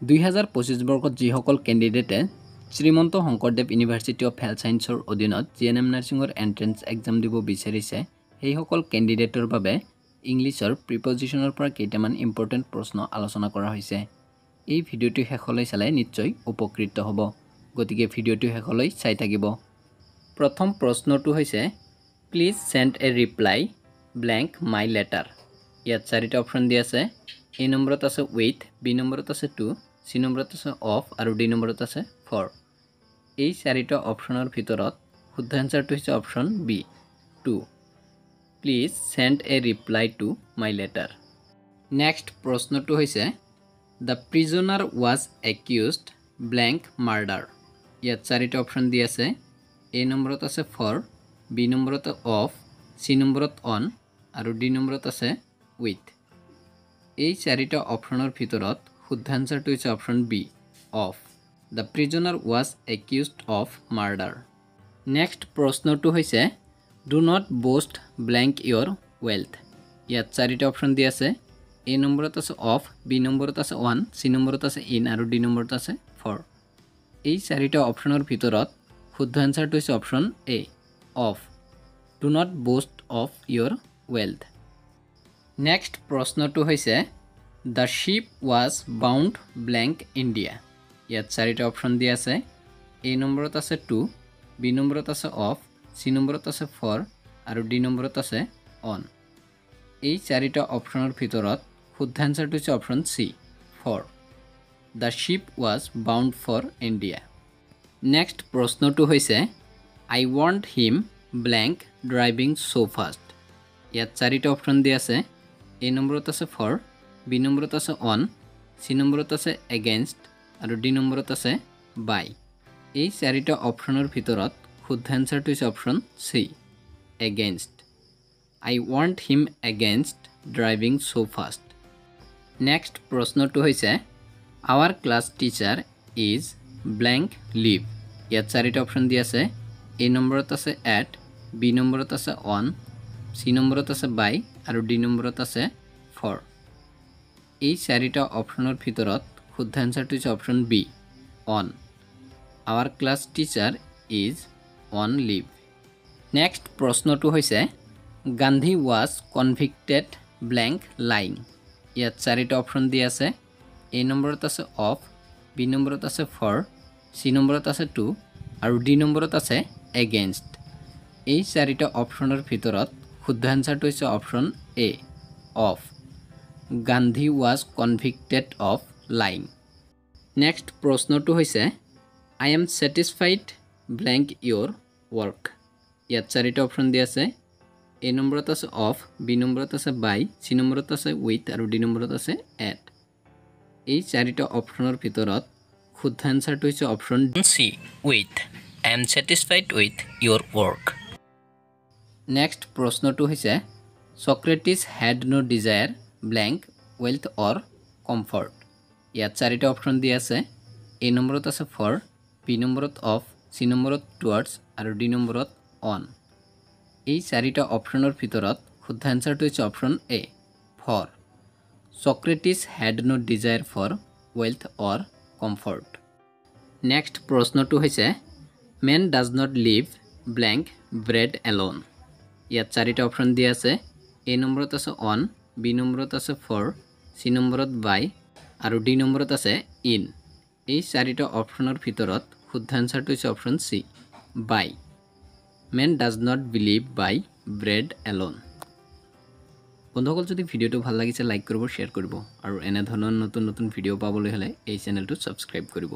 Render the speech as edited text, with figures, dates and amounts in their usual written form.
2025 বৰ্ষত যিসকল কেণ্ডিডেটে Srimanta Sankardev university of health সায়েন্সৰ অধীনত জিএনএম নাৰ্ছিঙৰ এন্ট্ৰেন্স এক্সাম দিব বিচাৰিছে সেইসকল কেণ্ডিডেটৰ বাবে ইংলিছৰ প্ৰিপজিশনৰ পৰা কেইটামান ইম্পৰ্টেন্ট প্ৰশ্ন আলোচনা কৰা হৈছে এই ভিডিঅ'টো শেষলৈ চালে নিশ্চয় উপকৃত হ'ব গতিকে ভিডিঅ'টো শেষলৈ চাই থাকিব প্ৰথম প্ৰশ্নটো হৈছে please send A reply blank my letter ইয়াত চাৰিটা অপচন দিয়া আছে A নম্বৰত আছে with B নম্বৰত আছে to C নম্বৰত আছে of আৰু D নম্বৰত আছে for এই চাৰিটা অপচনৰ ভিতৰত শুদ্ধ আনসাৰটো হৈছে option B to please send A reply to my letter next প্ৰশ্নটো হৈছে the prisoner was accused blank murder ইয়াত চাৰিটা অপচন দিয়া আছে A নম্বৰত আছে for B নম্বৰত of C নম্বৰত on আৰু D নম্বৰত আছে with এই চাৰিটা অপচনৰ ভিতৰত শুদ্ধ আনসাৰটো হৈছে option B of the prisoner was accused of murder next প্ৰশ্নটো হৈছে do not boast blank your wealth ইয়াত চাৰিটা অপচন দিয়া আছে এ নম্বৰত আছে অফ বি নম্বৰত আছে ওৱান চি নম্বৰত আছে ইন আৰু ডি নম্বৰত আছে ফৰ এই চাৰিটা অপচনৰ ভিতৰত শুদ্ধ আনসাৰটো হৈছে option A of do not boast of your wealth next প্ৰশ্নটো হৈছে the ship was bound blank India ইয়াত চাৰিটা অপচন দিয়া আছে এ নম্বৰত আছে টু বি নম্বৰত আছে অফ চি নম্বৰত আছে ফৰ আৰু ডি নম্বৰত আছে অন এই চাৰিটা অপচনৰ ভিতৰত শুদ্ধ আনসাৰটো হৈছে option C for the ship was bound for India next প্ৰশ্নটো হৈছে I want him blank driving so fast ইয়াত চাৰিটা অপচন দিয়া আছে এ নম্বৰত আছে ফৰ বি নম্বৰত আছে অন চি নম্বৰত আছে এগেইনষ্ট আৰু ডি নম্বৰত আছে বাই এই চাৰিটা অপচনৰ ভিতৰত শুদ্ধ আনসাৰটো হৈছে option C against I want him against driving so fast next প্ৰশ্নটো হৈছে our class teacher is blank leave ইয়াত চাৰিটা অপচন দিয়া আছে এ নম্বৰত আছে এট বি নম্বৰত আছে অন চি নম্বৰত আছে বাই আৰু ডি নম্বৰত আছে ফৰ এই চাৰিটা অপচনৰ ভিতৰত শুদ্ধ আনসাৰটো হৈছে option B on our class teacher is on leave next প্ৰশ্নটো হৈছে Gandhi was convicted blank lying ইয়াত চাৰিটা অপচন দিয়া আছে এ নম্বৰত আছে অফ বি নম্বৰত আছে ফৰ চি নম্বৰত আছে টু আৰু ডি নম্বৰত আছে এগেইনষ্ট এই চাৰিটা অপচনৰ ভিতৰত শুদ্ধ আনসাৰটো হৈছে option A of Gandhi was convicted of lying next প্ৰশ্নটো হৈছে I am satisfied blank your work ইয়াত চাৰিটা অপচন দিয়া আছে এ নম্বৰত আছে অফ বি নম্বৰত আছে বাই চি নম্বৰত আছে উইথ আৰু ডি নম্বৰত আছে এট এই চাৰিটা অপচনৰ ভিতৰত শুদ্ধ আনসাৰটো হৈছে option C with I am satisfied with your work next প্ৰশ্নটো হৈছে Socrates had no desire blank wealth or comfort ইয়াত চাৰিটা অপচন দিয়া আছে এ নম্বৰত আছে ফৰ বি নম্বৰত অফ চি নম্বৰত টুৱাৰ্ডছ আৰু ডি নম্বৰত অন এই চাৰিটা অপচনৰ ভিতৰত শুদ্ধ আনসাৰটো হৈছে option A for Socrates had no desire for wealth or comfort next প্ৰশ্নটো হৈছে men does not live blank bread alone ইয়াত চাৰিটা অপচন দিয়া আছে এ নম্বৰত আছে অন বি নম্বৰত আছে ফৰ চি নম্বৰত বাই আৰু ডি নম্বৰত আছে ইন এই চাৰিটা অপচনৰ ভিতৰত শুদ্ধ আনসাৰটো হৈছে option C by man does not believe by bread alone বন্ধুসকল যদি ভিডিঅ'টো ভাল লাগিছে লাইক কৰিব শ্বেয়াৰ কৰিব আৰু এনে ধৰণৰ নতুন নতুন ভিডিঅ' পাবলৈ হ'লে এই চেনেলটো ছাবস্ক্ৰাইব কৰিব